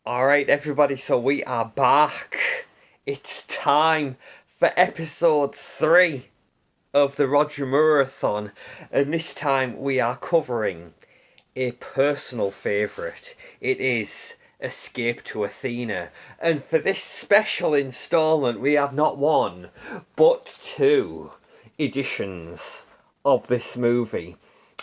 Alright, everybody, so we are back. It's time for episode 3 of the Roger Moore-a-thon, and this time we are covering a personal favourite. It is Escape to Athena, and for this special instalment, we have not one but two editions of this movie.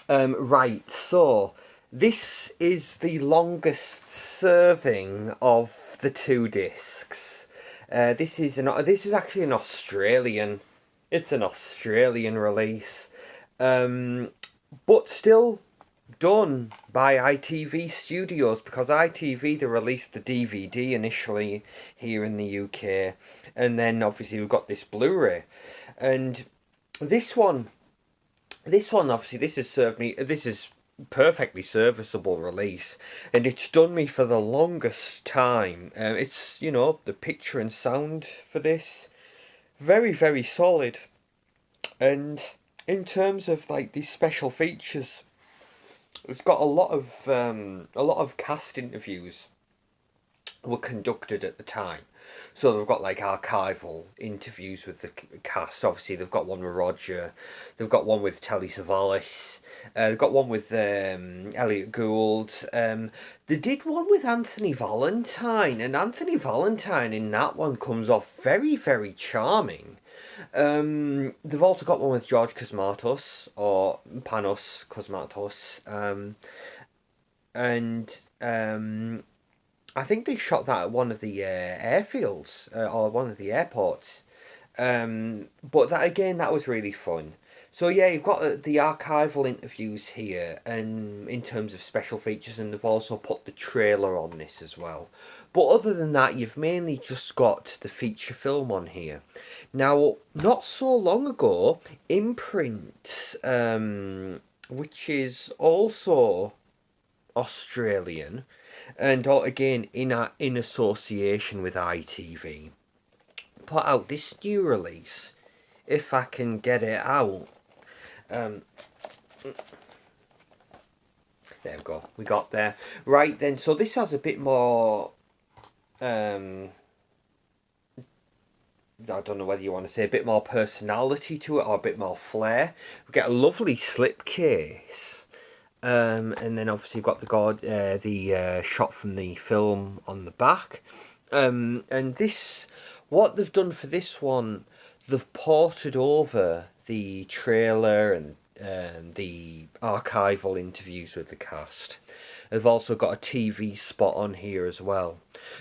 Right, so this is the longest serving of the two discs. This is actually an Australian. It's an Australian release, but still done by ITV Studios, because ITV, they released the DVD initially here in the UK, and then obviously we've got this Blu-ray, and this one obviously this is perfectly serviceable release, and it's done me for the longest time. It's, the picture and sound for this, very, very solid. And in terms of like these special features, it's got a lot of cast interviews were conducted at the time. So they've got like archival interviews with the cast. Obviously, they've got one with Roger, they've got one with Telly Savalas, they've got one with Elliot Gould. They did one with Anthony Valentine, and Anthony Valentine in that one comes off very, very charming. They've also got one with George Cosmatos, or Panos Cosmatos, and I think they shot that at one of the airfields, or one of the airports. But that was really fun. So yeah, you've got the archival interviews here, and in terms of special features, and they've also put the trailer on this as well. But other than that, you've mainly just got the feature film on here. Now, not so long ago, Imprint, which is also Australian, and again in association with ITV, put out this new release. If I can get it out, there we go. We got there. Right then. So this has a bit more. I don't know whether you want to say a bit more personality to it or a bit more flair. We get a lovely slipcase. And then obviously you've got the shot from the film on the back. And this, what they've done for this one, they've ported over the trailer and the archival interviews with the cast. They've also got a TV spot on here as well.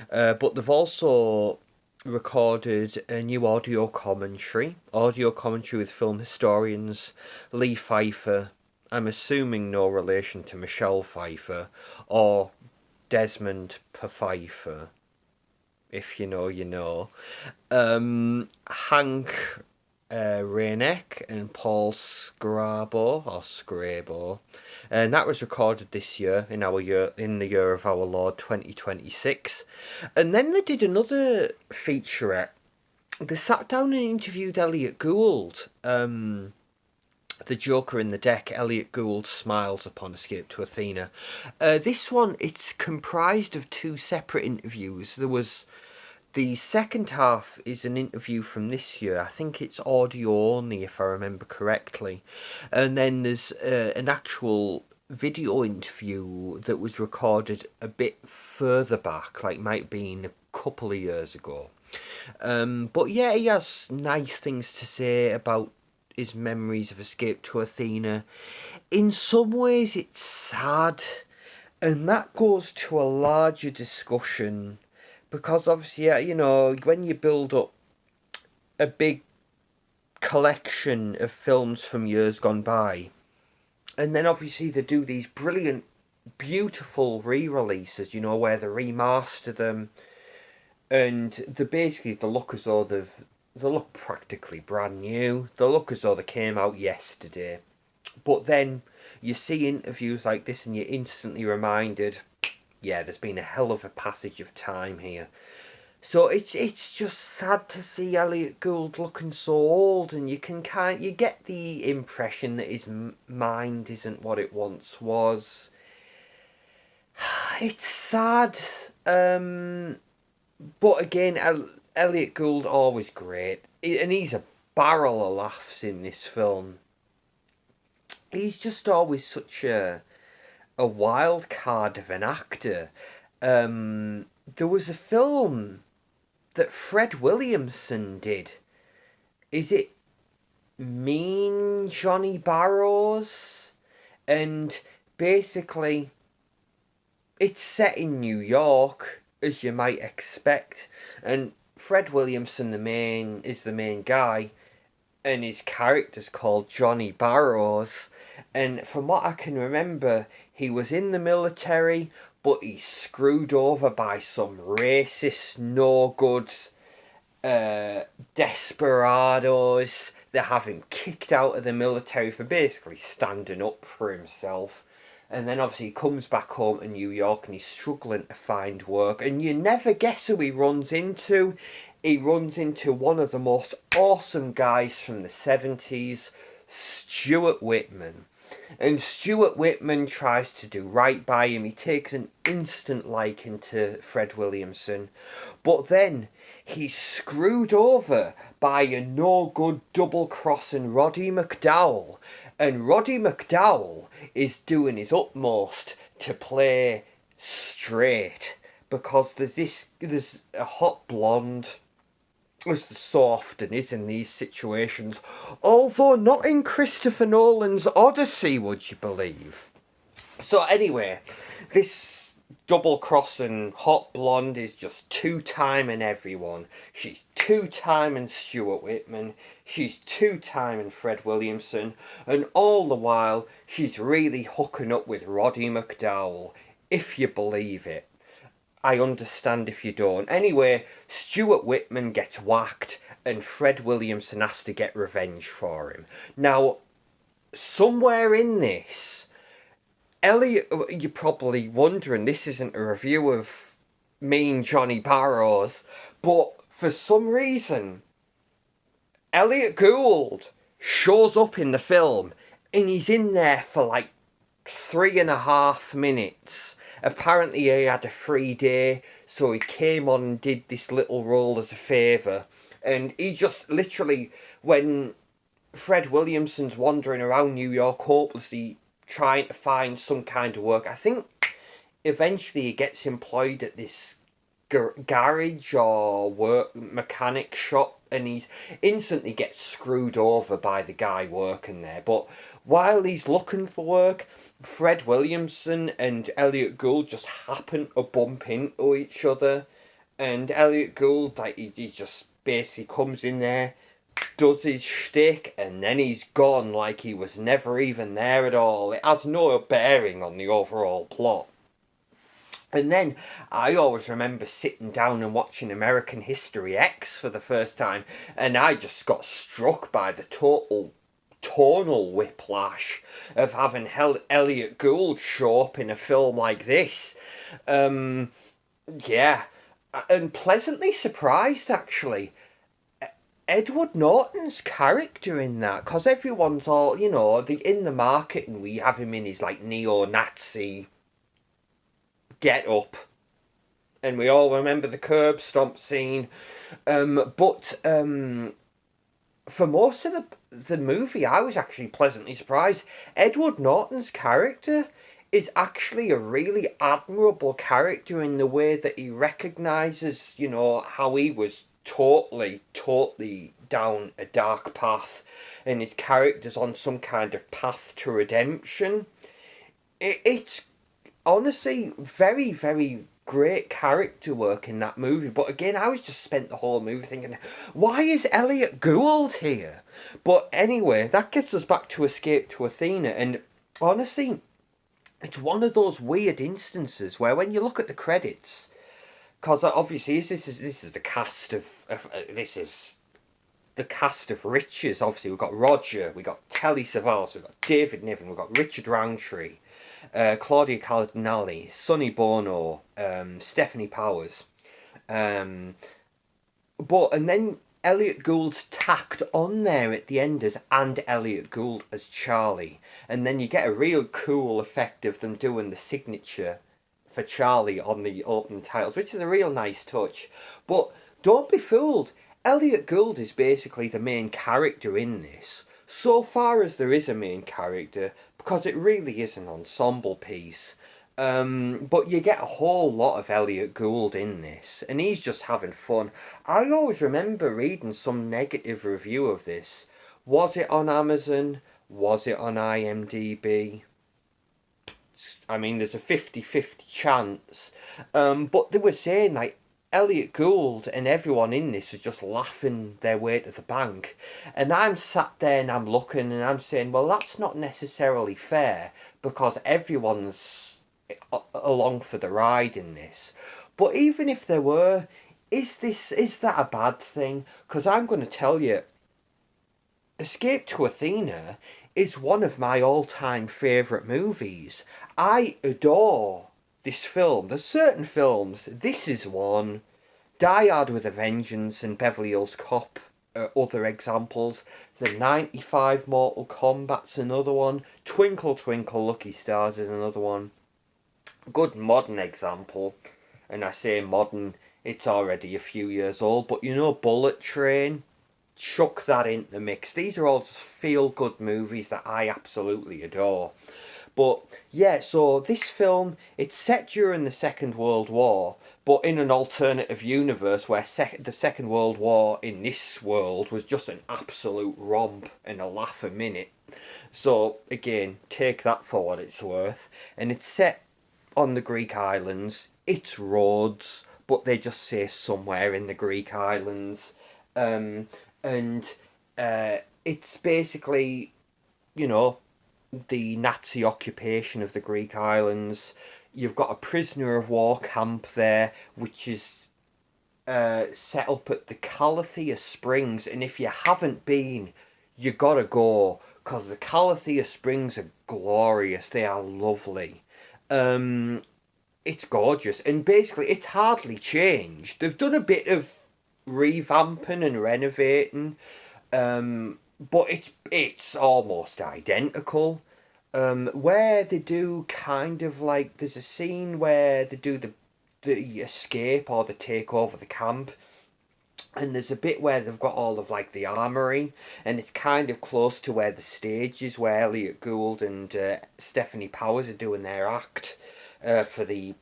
But they've also recorded a new audio commentary with film historians Lee Pfeiffer. I'm assuming no relation to Michelle Pfeiffer or Desmond Pfeiffer. If you know, you know. Hank Reineck and Paul Scrabo, and that was recorded this year in the year of our Lord 2026. And then they did another featurette. They sat down and interviewed Elliot Gould. The Joker in the Deck, Elliot Gould smiles upon Escape to Athena. This one, it's comprised of two separate interviews. The second half is an interview from this year. I think it's audio only, if I remember correctly. And then there's an actual video interview that was recorded a bit further back, like might be a couple of years ago. But yeah, he has nice things to say about his memories of Escape to Athena. In some ways it's sad, and that goes to a larger discussion, because obviously, when you build up a big collection of films from years gone by, and then obviously they do these brilliant, beautiful re-releases, where they remaster them, and they look as though they look practically brand new. They look as though they came out yesterday. But then you see interviews like this and you're instantly reminded, yeah, there's been a hell of a passage of time here. So it's just sad to see Elliot Gould looking so old, and you get the impression that his mind isn't what it once was. It's sad, But again, Elliot Gould always great, and he's a barrel of laughs in this film. He's just always such a wild card of an actor. There was a film that Fred Williamson did. Is it Mean Johnny Barrows? And basically, it's set in New York, as you might expect, and Fred Williamson is the main guy, and his character's called Johnny Barrows. And from what I can remember, he was in the military, but he's screwed over by some racist, no goods, desperados. They have him kicked out of the military for basically standing up for himself. And then obviously he comes back home to New York and he's struggling to find work. And you never guess who he runs into. He runs into one of the most awesome guys from the 70s, Stuart Whitman. And Stuart Whitman tries to do right by him. He takes an instant liking to Fred Williamson. But then he's screwed over by a no-good double-crossing Roddy McDowall. And Roddy McDowall is doing his utmost to play straight. Because there's a hot blonde, as there so often is in these situations, although not in Christopher Nolan's Odyssey, would you believe? So anyway, this double-crossing hot blonde is just two-timing everyone. She's two-timing Stuart Whitman, she's two-timing Fred Williamson, and all the while she's really hooking up with Roddy McDowall, if you believe it. I understand if you don't. Anyway, Stuart Whitman gets whacked and Fred Williamson has to get revenge for him. Now, somewhere in this, Elliot, you're probably wondering, this isn't a review of Mean Johnny Barrows, but for some reason, Elliot Gould shows up in the film and he's in there for like 3.5 minutes. Apparently he had a free day, so he came on and did this little role as a favour. And he just literally, when Fred Williamson's wandering around New York hopelessly trying to find some kind of work, I think eventually he gets employed at this garage or work mechanic shop, and he's instantly gets screwed over by the guy working there. But while he's looking for work, Fred Williamson and Elliot Gould just happen to bump into each other, and Elliot Gould, like, he just basically comes in there, does his shtick, and then he's gone like he was never even there at all. It has no bearing on the overall plot. And then I always remember sitting down and watching American History X for the first time, and I just got struck by the total tonal whiplash of having Elliot Gould show up in a film like this. Yeah, and pleasantly surprised actually. Edward Norton's character in that, because everyone's all, you know, in the marketing we have him in his like neo-Nazi get up, and we all remember the curb stomp scene, but for most of the movie I was actually pleasantly surprised. Edward Norton's character is actually a really admirable character in the way that he recognises, you know, how he was totally down a dark path and his character's on some kind of path to redemption. It's honestly very, very great character work in that movie. But again, I was just spent the whole movie thinking, why is Elliot Gould here? But anyway, that gets us back to Escape to Athena, and honestly, it's one of those weird instances where when you look at the credits, because obviously this is the cast of this is the cast of riches. Obviously we've got Roger, we've got Telly Savalas, we've got David Niven, we've got Richard Roundtree, Claudia Cardinale, Sonny Bono, Stephanie Powers, and then Elliot Gould's tacked on there at the end as and Elliot Gould as Charlie, and then you get a real cool effect of them doing the signature for Charlie on the opening titles, which is a real nice touch. But don't be fooled. Elliot Gould is basically the main character in this, so far as there is a main character, because it really is an ensemble piece. But you get a whole lot of Elliot Gould in this, and he's just having fun. I always remember reading some negative review of this. Was it on Amazon? Was it on IMDb? I mean, there's a 50-50 chance. But they were saying, like, Elliot Gould and everyone in this is just laughing their way to the bank. And I'm sat there and I'm looking and I'm saying, well, that's not necessarily fair, because everyone's along for the ride in this. But even if there were, is that a bad thing? Because I'm going to tell you, Escape to Athena is one of my all-time favourite movies. I adore this film. There's certain films, this is one. Die Hard with a Vengeance and Beverly Hills Cop are other examples. The 95 Mortal Kombat's another one. Twinkle Twinkle Lucky Stars is another one. Good modern example, and I say modern, it's already a few years old, but you know Bullet Train? Chuck that into the mix. These are all just feel-good movies that I absolutely adore. But yeah, so this film, it's set during the Second World War, but in an alternative universe where the Second World War in this world was just an absolute romp and a laugh a minute. So again, take that for what it's worth. And it's set on the Greek islands. It's Rhodes, but they just say somewhere in the Greek islands. And it's basically, you know, the Nazi occupation of the Greek islands. You've got a prisoner of war camp there, which is set up at the Calathea Springs, and if you haven't been, you gotta go, because the Calathea Springs are glorious. They are lovely. It's gorgeous, and basically it's hardly changed. They've done a bit of revamping and renovating, but it's almost identical. Where they do kind of like, there's a scene where they do the escape or the take over the camp, and there's a bit where they've got all of like the armory, and it's kind of close to where the stage is, where Elliot Gould and Stephanie Powers are doing their act for the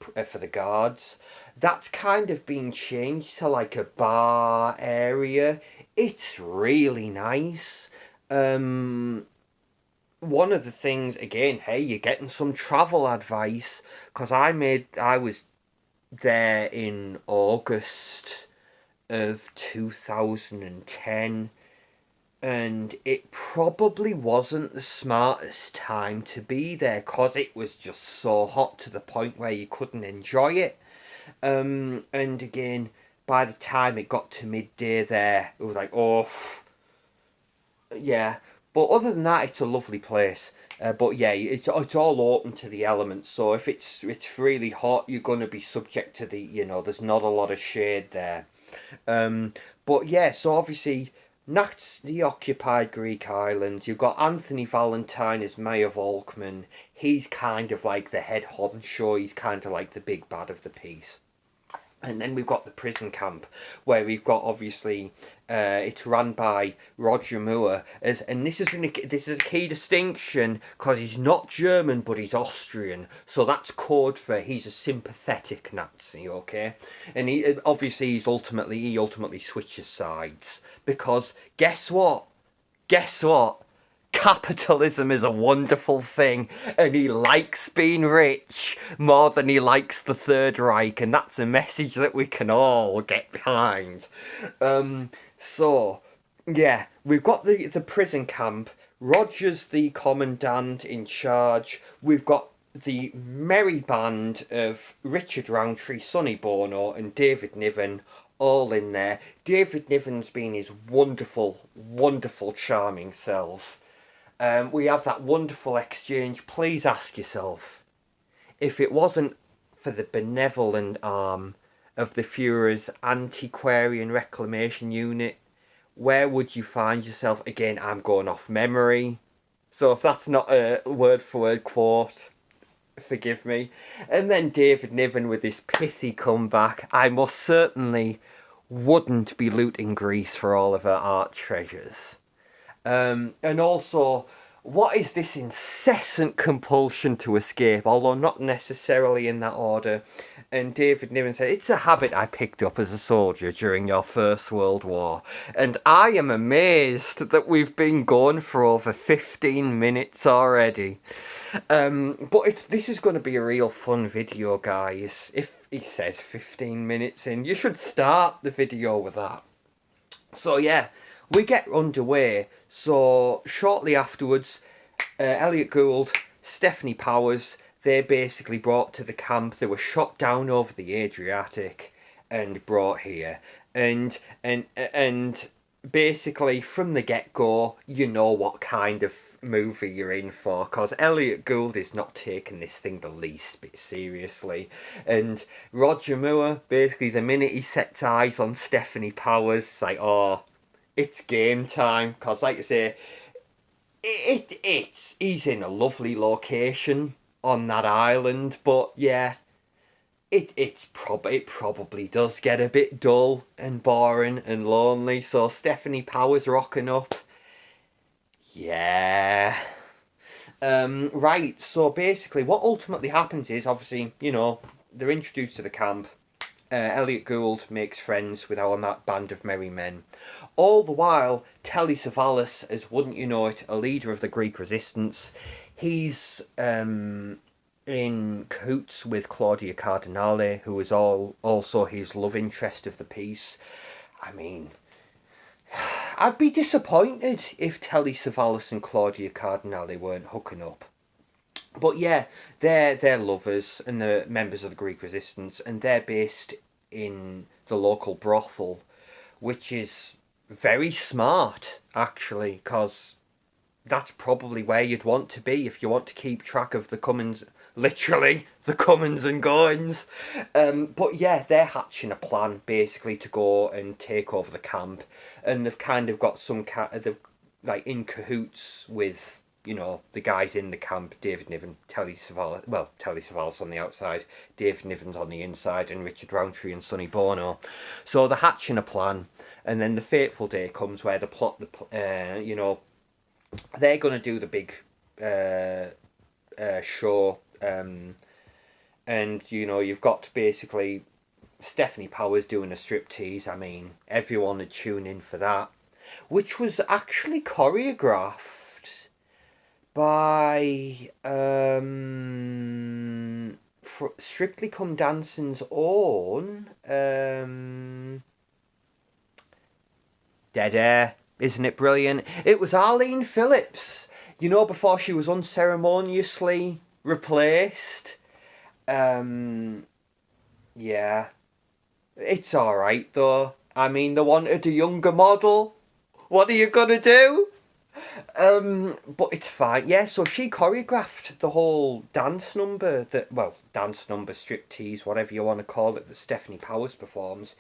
guards. That's kind of been changed to like a bar area. It's really nice. One of the things, again, hey, you're getting some travel advice, because I was there in August of 2010, and it probably wasn't the smartest time to be there, because it was just so hot to the point where you couldn't enjoy it. And again, by the time it got to midday there, it was like, oh, yeah. But other than that, it's a lovely place. But yeah, it's all open to the elements. So if it's really hot, you're going to be subject to the, there's not a lot of shade there. But yeah, so obviously, Nazi occupied Greek islands. You've got Anthony Valentine as Mayor Volkman. He's kind of like the head honcho. He's kind of like the big bad of the piece. And then we've got the prison camp, where we've got, obviously, it's run by Roger Moore, and this is a key distinction, because he's not German, but he's Austrian, so that's code for he's a sympathetic Nazi, okay? And he ultimately switches sides, because guess what? Capitalism is a wonderful thing, and he likes being rich more than he likes the Third Reich, and that's a message that we can all get behind. So, yeah, we've got the prison camp. Roger's the commandant in charge. We've got the merry band of Richard Roundtree, Sonny Bono, and David Niven all in there. David Niven's been his wonderful, wonderful, charming self. We have that wonderful exchange. Please ask yourself, if it wasn't for the benevolent arm of the Führer's Antiquarian Reclamation Unit, where would you find yourself? Again, I'm going off memory. So if that's not a word-for-word quote, forgive me. And then David Niven with his pithy comeback. I most certainly wouldn't be looting Greece for all of her art treasures. And also, what is this incessant compulsion to escape, although not necessarily in that order? And David Niven said, it's a habit I picked up as a soldier during your First World War. And I am amazed that we've been going for over 15 minutes already. But this is going to be a real fun video, guys. If he says 15 minutes in, you should start the video with that. So yeah, we get underway. So shortly afterwards, Elliot Gould, Stephanie Powers, they're basically brought to the camp. They were shot down over the Adriatic and brought here. And basically from the get-go, you know what kind of movie you're in for, because Elliot Gould is not taking this thing the least bit seriously. And Roger Moore, basically the minute he sets eyes on Stephanie Powers, it's like, oh, it's game time, because like I say, he's in a lovely location on that island, but yeah, it probably does get a bit dull and boring and lonely. So Stephanie Powers rocking up, yeah. Right, so basically what ultimately happens is, obviously, you know, they're introduced to the camp. Elliot Gould makes friends with our band of merry men. All the while, Telly Savalas, as wouldn't you know it, a leader of the Greek resistance, he's in cahoots with Claudia Cardinale, who is also his love interest of the piece. I mean, I'd be disappointed if Telly Savalas and Claudia Cardinale weren't hooking up. But yeah, they're lovers and they're members of the Greek resistance, and they're based in the local brothel, which is very smart, actually, because that's probably where you'd want to be if you want to keep track of the comings, literally, the comings and goings. But yeah, they're hatching a plan, basically, to go and take over the camp, and they've kind of got they've, like, in cahoots with, you know, the guys in the camp, David Niven, Telly Savalas on the outside, David Niven's on the inside, and Richard Roundtree and Sonny Bono. So they're hatching a plan, and then the fateful day comes where you know, they're going to do the big show, and, you know, you've got basically Stephanie Powers doing a striptease. I mean, everyone would tune in for that, which was actually choreographed by Strictly Come Dancing's own Dead Air. Isn't it brilliant? It was Arlene Phillips, you know, before she was unceremoniously replaced. Yeah, it's alright though. I mean, they wanted a younger model. What are you gonna do? But it's fine. Yeah, so she choreographed the whole dance number, striptease, whatever you want to call it, that Stephanie Powers performs.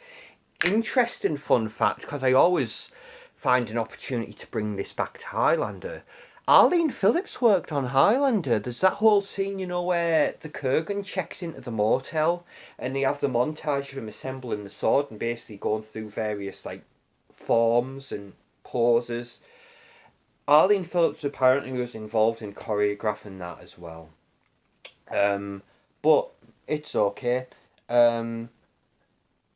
Interesting fun fact, because I always find an opportunity to bring this back to Highlander. Arlene Phillips worked on Highlander. There's that whole scene, you know, where the Kurgan checks into the motel and they have the montage of him assembling the sword and basically going through various, like, forms and poses. Arlene Phillips apparently was involved in choreographing that as well. But it's okay. I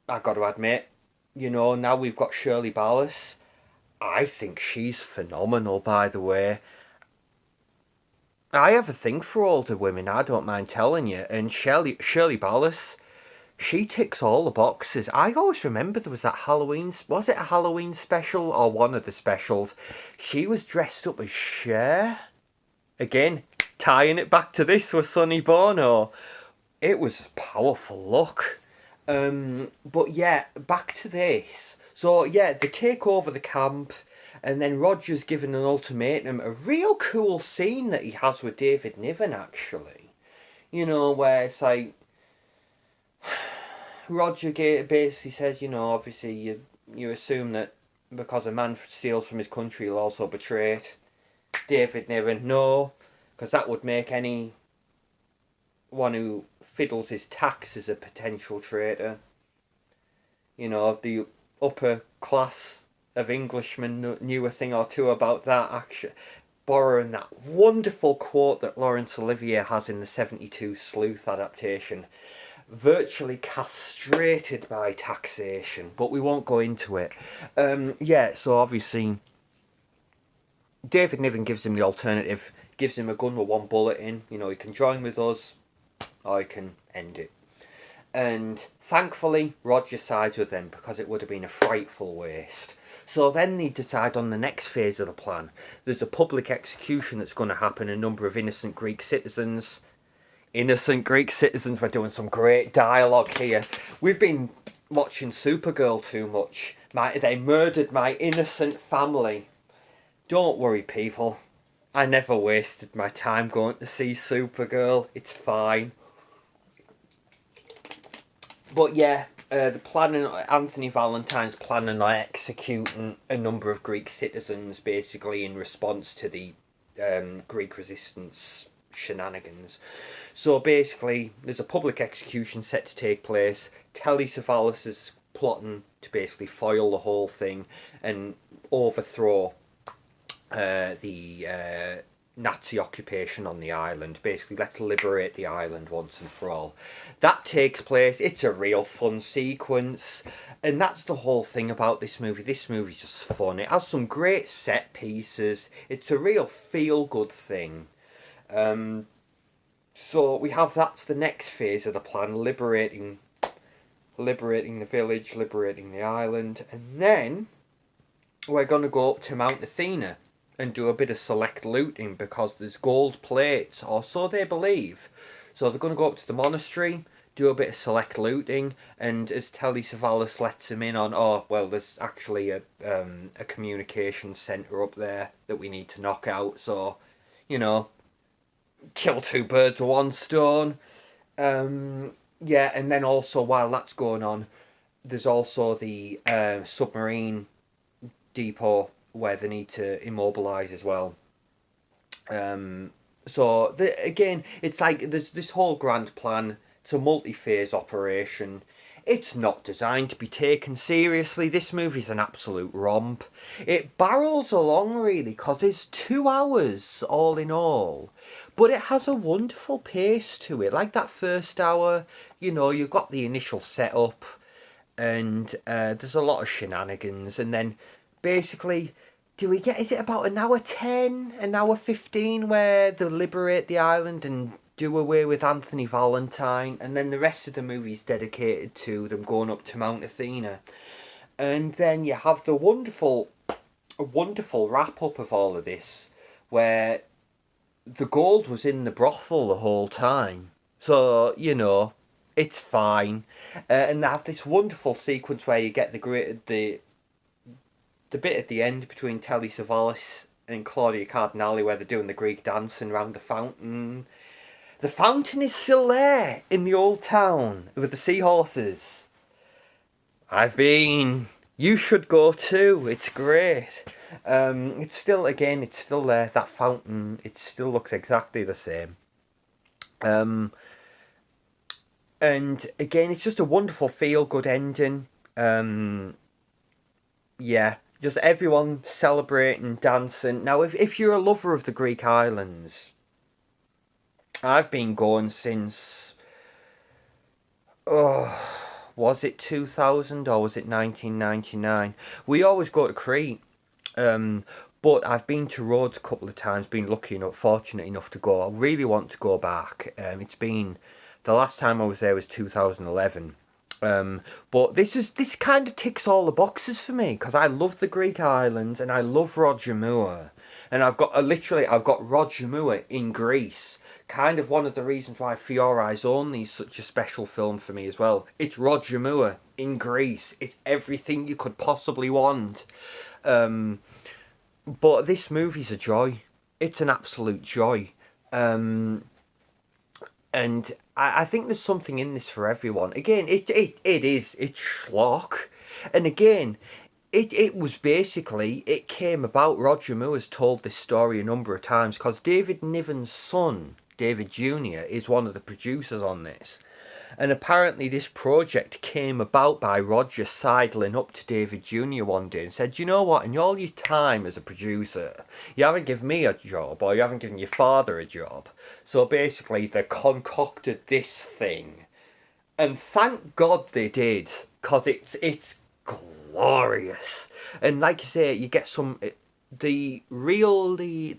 got to admit, you know, now we've got Shirley Ballas. I think she's phenomenal, by the way. I have a thing for older women, I don't mind telling you. And Shirley Ballas, she ticks all the boxes. I always remember there was that was it a Halloween special or one of the specials? She was dressed up as Cher. Again, tying it back to this with Sonny Bono. It was a powerful look. But yeah, back to this. So yeah, they take over the camp, and then Roger's given an ultimatum. A real cool scene that he has with David Niven, actually. You know, where it's like, Roger basically says, you know, obviously you assume that because a man steals from his country, he'll also betray it. David Niven, no, because that would make any one who fiddles his tax is a potential traitor. You know, the upper class of Englishmen knew a thing or two about that action. Borrowing that wonderful quote that Laurence Olivier has in the 72 Sleuth adaptation. Virtually castrated by taxation, but we won't go into it. So obviously David Niven gives him the alternative, gives him a gun with one bullet in. You know, he can join with us or he can end it. And thankfully, Roger sides with them because it would have been a frightful waste. So then they decide on the next phase of the plan. There's a public execution that's going to happen. A number of innocent Greek citizens. We're doing some great dialogue here. We've been watching Supergirl too much. They murdered my innocent family. Don't worry, people. I never wasted my time going to see Supergirl. It's fine. But yeah, Anthony Valentine's planning on executing a number of Greek citizens, basically in response to the Greek resistance shenanigans. So basically, there's a public execution set to take place. Telly Savalas is plotting to basically foil the whole thing and overthrow the Nazi occupation on the island. Basically, let's liberate the island once and for all. That takes place. It's a real fun sequence. And that's the whole thing about this movie. This movie's just fun. It has some great set pieces. It's a real feel-good thing. So we have, that's the next phase of the plan, liberating the village, liberating the island, and then we're going to go up to Mount Athena and do a bit of select looting because there's gold plates, or so they believe. So they're going to go up to the monastery, do a bit of select looting, and as Telly Savalas lets him in on, there's actually a communications centre up there that we need to knock out, so, you know, kill two birds with one stone. And then also while that's going on, there's also the submarine depot where they need to immobilise as well. Again, it's like there's this whole grand plan. It's a multi-phase operation. It's not designed to be taken seriously. This movie's an absolute romp. It barrels along really because it's 2 hours all in all. But it has a wonderful pace to it. Like that first hour, you know, you've got the initial setup and there's a lot of shenanigans. And then basically, is it about an hour 10, an hour 15 where they liberate the island and do away with Anthony Valentine, and then the rest of the movie is dedicated to them going up to Mount Athena. And then you have the wonderful wrap-up of all of this, where the gold was in the brothel the whole time. So, you know, it's fine. And they have this wonderful sequence where you get the bit at the end between Telly Savalas and Claudia Cardinale where they're doing the Greek dancing around the fountain. The fountain is still there in the old town with the seahorses. I've been. You should go too. It's great. It's still there. That fountain, it still looks exactly the same. And again, it's just a wonderful feel-good ending. Just everyone celebrating, dancing. Now, if you're a lover of the Greek islands, I've been going since, was it 2000 or was it 1999? We always go to Crete, but I've been to Rhodes a couple of times, been fortunate enough to go. I really want to go back. The last time I was there was 2011. But this kind of ticks all the boxes for me because I love the Greek islands and I love Roger Moore. And I've got Roger Moore in Greece. Kind of one of the reasons why For Eyes Only is such a special film for me as well. It's Roger Moore in Greece. It's everything you could possibly want. But this movie's a joy. It's an absolute joy. And I think there's something in this for everyone. Again, it's schlock. And again, it was basically, it came about, Roger Moore has told this story a number of times, because David Niven's son David Jr., is one of the producers on this. And apparently this project came about by Roger sidling up to David Jr. one day and said, you know what, in all your time as a producer, you haven't given me a job, or you haven't given your father a job. So basically they concocted this thing. And thank God they did, because it's glorious. And like you say, you get some... They really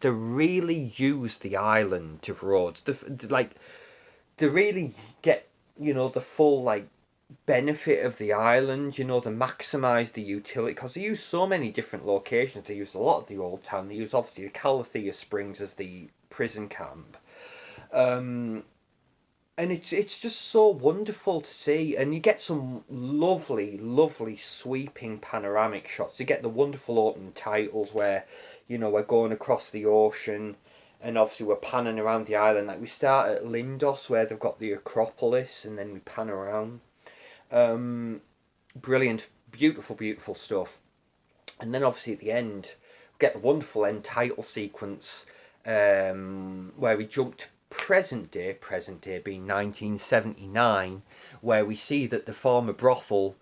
use the island of Rhodes. They really get, the full, benefit of the island, they maximise the utility, because they use so many different locations. They use a lot of the old town. They use, obviously, the Calathea Springs as the prison camp. And it's just so wonderful to see. And you get some lovely, lovely sweeping panoramic shots. You get the wonderful opening titles where, we're going across the ocean. And obviously we're panning around the island. Like we start at Lindos where they've got the Acropolis. And then we pan around. Brilliant. Beautiful, beautiful stuff. And then obviously at the end, we get the wonderful end title sequence. Where we jump to present day being 1979, where we see that the former brothel,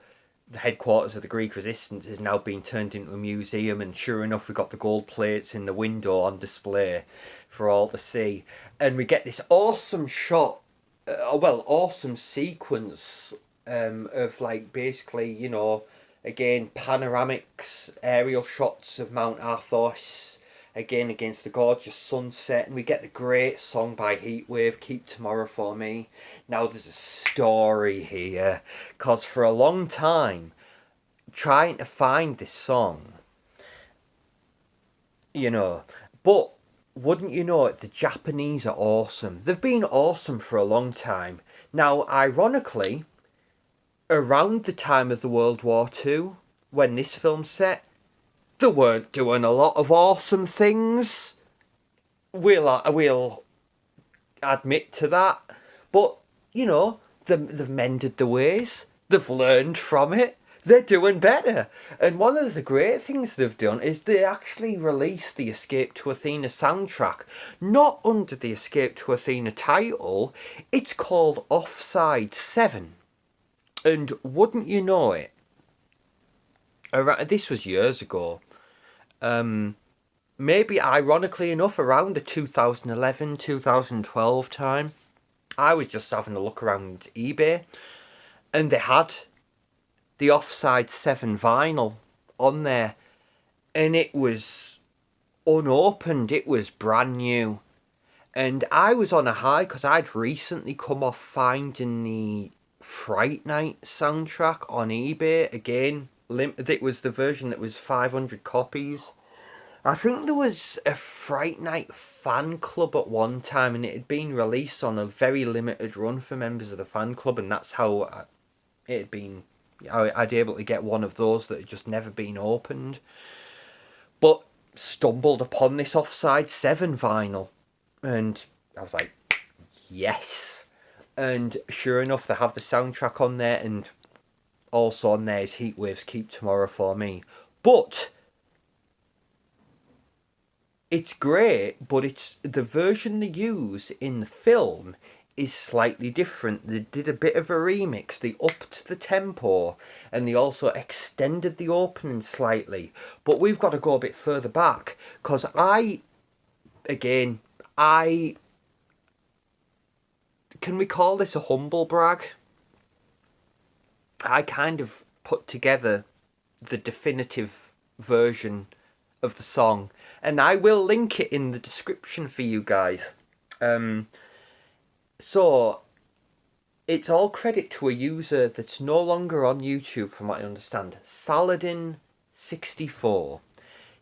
the headquarters of the Greek resistance, is now being turned into a museum, and sure enough we got the gold plates in the window on display for all to see. And we get this awesome shot, awesome sequence of basically, again, panoramics, aerial shots of Mount Athos, again against the gorgeous sunset, and we get the great song by Heatwave, Keep Tomorrow For Me. Now there's a story here, because for a long time, trying to find this song, but wouldn't you know it, the Japanese are awesome. They've been awesome for a long time. Now, ironically, around the time of the World War II, when this film's set, they weren't doing a lot of awesome things. We'll admit to that. But, they've mended the ways. They've learned from it. They're doing better. And one of the great things they've done is they actually released the Escape to Athena soundtrack. Not under the Escape to Athena title. It's called Offside 7. And wouldn't you know it, this was years ago. Maybe ironically enough, around the 2011, 2012 time, I was just having a look around eBay, and they had the Offside 7 vinyl on there, and it was unopened. It was brand new, and I was on a high because I'd recently come off finding the Fright Night soundtrack on eBay again. It was the version that was 500 copies. I think there was a Fright Night fan club at one time, and it had been released on a very limited run for members of the fan club, and that's how it had been. I'd be able to get one of those that had just never been opened. But stumbled upon this Offside 7 vinyl, and I was like, yes. And sure enough, they have the soundtrack on there, and also on there is Heatwave's Keep Tomorrow For Me. But it's great, but it's the version they use in the film is slightly different. They did a bit of a remix. They upped the tempo, and they also extended the opening slightly. But we've got to go a bit further back, because can we call this a humble brag? I kind of put together the definitive version of the song, and I will link it in the description for you guys. So it's all credit to a user that's no longer on YouTube, from what I understand, Saladin64.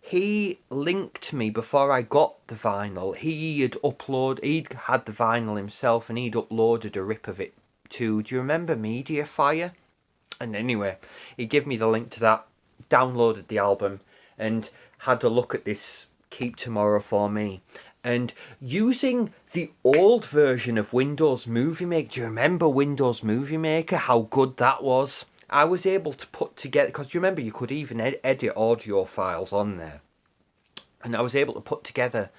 He linked me before I got the vinyl. He'd had the vinyl himself, and he'd uploaded a rip of it to, do you remember Mediafire? And anyway, he gave me the link to that, downloaded the album, and had a look at this Keep Tomorrow For Me. And using the old version of Windows Movie Maker, do you remember Windows Movie Maker, how good that was? I was able to put together, because do you remember you could even edit audio files on there. And I was able to put together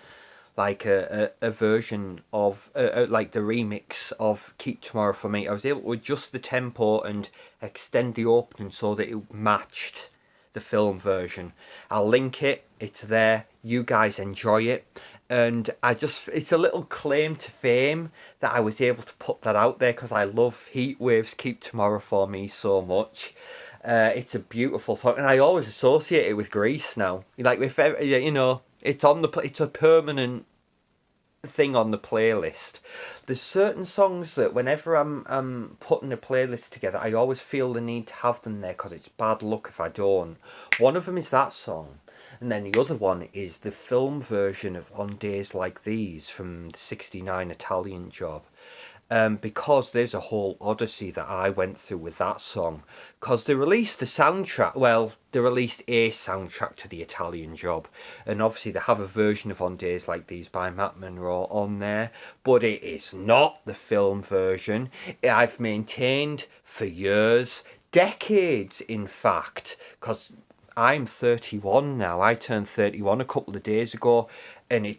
like a version of like the remix of Keep Tomorrow for Me. I was able to adjust the tempo and extend the opening so that it matched the film version. I'll link it. It's there. You guys enjoy it. And it's a little claim to fame that I was able to put that out there because I love Heatwave's Keep Tomorrow for Me so much. It's a beautiful song, and I always associate it with Grease now. Like, if it's it's a permanent thing on the playlist. There's certain songs that whenever I'm putting a playlist together, I always feel the need to have them there because it's bad luck if I don't. One of them is that song. And then the other one is the film version of On Days Like These from the 69 Italian Job. Because there's a whole odyssey that I went through with that song. Because they released the soundtrack, well, they released a soundtrack to the Italian Job. And obviously they have a version of On Days Like These by Matt Monro on there. But it is not the film version. I've maintained for years, decades in fact, because I'm 31 now. I turned 31 a couple of days ago. And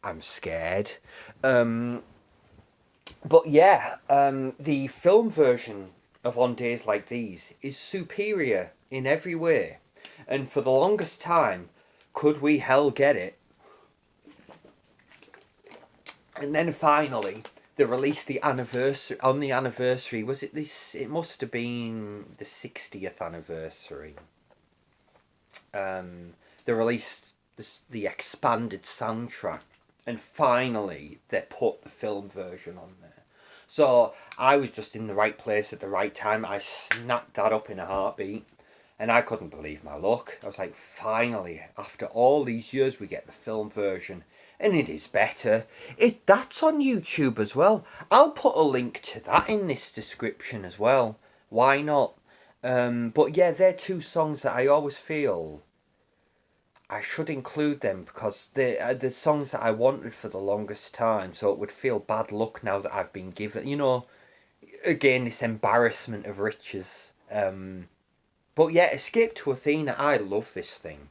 I'm scared. But yeah, the film version of On Days Like These is superior in every way. And for the longest time, could we hell get it? And then finally, they released the anniversary, on the anniversary, was it this? It must have been the 60th anniversary. They released the expanded soundtrack. And finally, they put the film version on there. So I was just in the right place at the right time. I snapped that up in a heartbeat. And I couldn't believe my luck. I was like, finally, after all these years, we get the film version. And it is better. That's on YouTube as well. I'll put a link to that in this description as well. Why not? But yeah, they're two songs that I always feel I should include them because they're the songs that I wanted for the longest time, so it would feel bad luck now that I've been given, again, this embarrassment of riches. But yeah, Escape to Athena, I love this thing.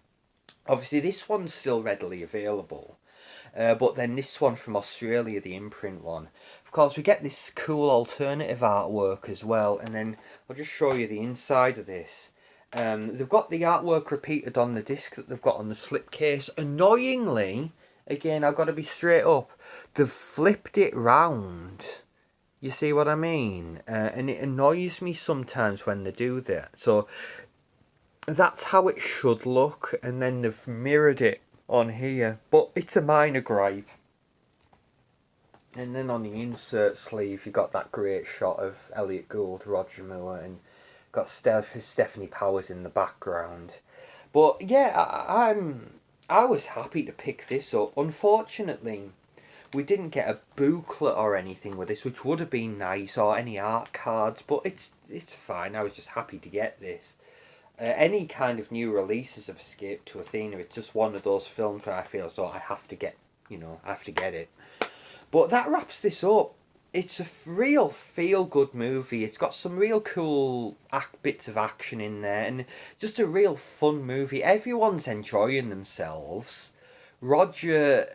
Obviously, this one's still readily available, but then this one from Australia, the imprint one. Of course, we get this cool alternative artwork as well, and then I'll just show you the inside of this. They've got the artwork repeated on the disc that they've got on the slipcase. Annoyingly, again, I've got to be straight up, they've flipped it round. You see what I mean? And it annoys me sometimes when they do that. So that's how it should look, and then they've mirrored it on here. But it's a minor gripe. And then on the insert sleeve, you got that great shot of Elliot Gould, Roger Moore, and got Stephanie Powers in the background. But yeah, I was happy to pick this up. Unfortunately, we didn't get a booklet or anything with this, which would have been nice, or any art cards, but it's fine. I was just happy to get this. Any kind of new releases of Escape to Athena, it's just one of those films where I feel as though I have to get it. But that wraps this up. It's a real feel-good movie. It's got some real cool bits of action in there, and just a real fun movie. Everyone's enjoying themselves. Roger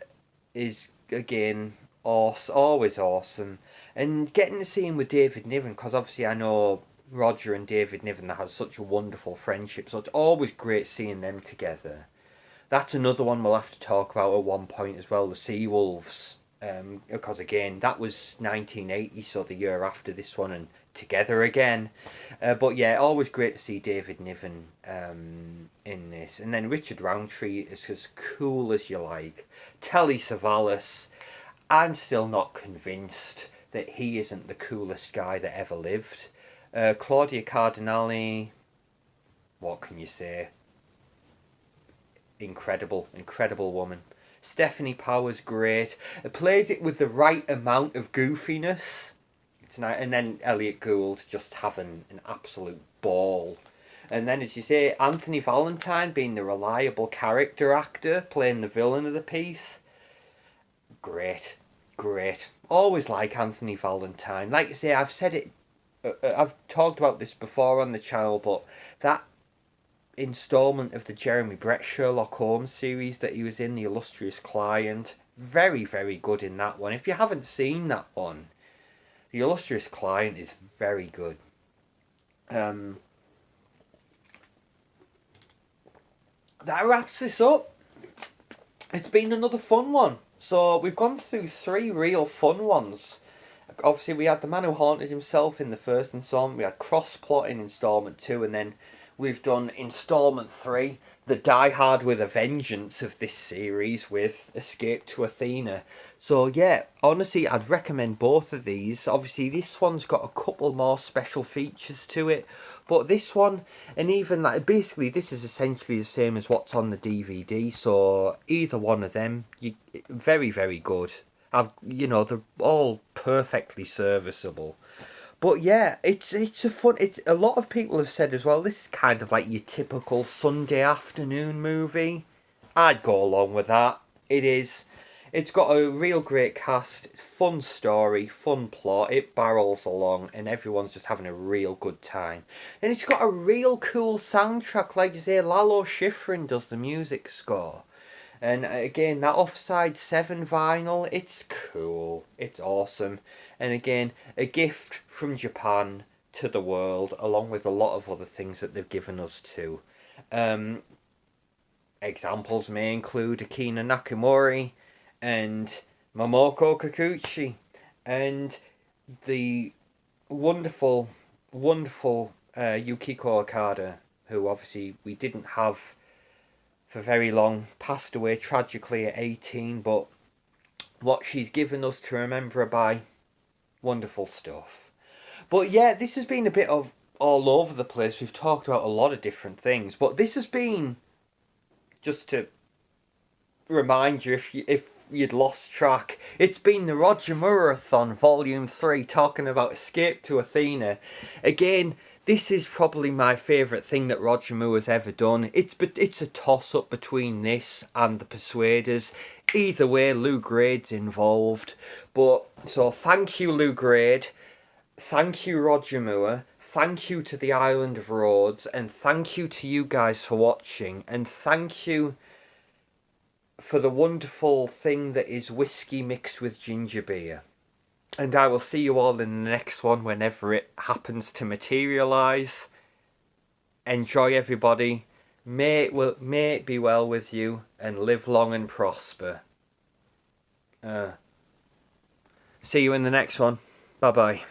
is, again, awesome, always awesome. And getting to see him with David Niven, because obviously I know Roger and David Niven have such a wonderful friendship, so it's always great seeing them together. That's another one we'll have to talk about at one point as well, the Seawolves. Because again, that was 1980, so the year after this one, and together again. But yeah, always great to see David Niven in this. And then Richard Roundtree is as cool as you like. Telly Savalas, I'm still not convinced that he isn't the coolest guy that ever lived. Claudia Cardinale, what can you say? Incredible woman. Stephanie Powers, great. It plays it with the right amount of goofiness. It's nice. And then Elliot Gould just having an absolute ball. And then, as you say, Anthony Valentine being the reliable character actor, playing the villain of the piece. Great. Always like Anthony Valentine. Like I say, I've said it, I've talked about this before on the channel, but that installment of the Jeremy Brett Sherlock Holmes series that he was in, The Illustrious Client. Very, very good in that one. If you haven't seen that one, The Illustrious Client is very good. That wraps this up. It's been another fun one. So we've gone through 3 real fun ones. Obviously, we had The Man Who Haunted Himself in the first installment. We had Crossplot in installment 2, and then we've done installment 3, the Die Hard with a Vengeance of this series with Escape to Athena. So yeah, honestly, I'd recommend both of these. Obviously, this one's got a couple more special features to it, but this one, and even like, basically this is essentially the same as what's on the DVD. So either one of them, very, very good. They're all perfectly serviceable. But yeah, it's a fun. It's a lot of people have said as well. This is kind of like your typical Sunday afternoon movie. I'd go along with that. It is. It's got a real great cast. It's fun story, fun plot. It barrels along, and everyone's just having a real good time. And it's got a real cool soundtrack. Like you say, Lalo Schifrin does the music score. And again, that Offside 7 vinyl, it's cool. It's awesome. And again, a gift from Japan to the world, along with a lot of other things that they've given us too. Examples may include Akina Nakamori and Momoko Kikuchi and the wonderful, wonderful Yukiko Okada, who obviously we didn't have for very long, passed away tragically at 18, but what she's given us to remember her by, wonderful stuff. But yeah, this has been a bit of all over the place. We've talked about a lot of different things, but this has been, just to remind you if you'd lost track, it's been the Roger Moore-a-thon Volume 3, talking about Escape to Athena. Again, this is probably my favourite thing that Roger Moore has ever done. It's a toss-up between this and The Persuaders. Either way, Lou Grade's involved. But, so thank you, Lou Grade. Thank you, Roger Moore. Thank you to the Island of Rhodes. And thank you to you guys for watching. And thank you for the wonderful thing that is whiskey mixed with ginger beer. And I will see you all in the next one whenever it happens to materialise. Enjoy, everybody. May it be well with you, and live long and prosper. See you in the next one. Bye-bye.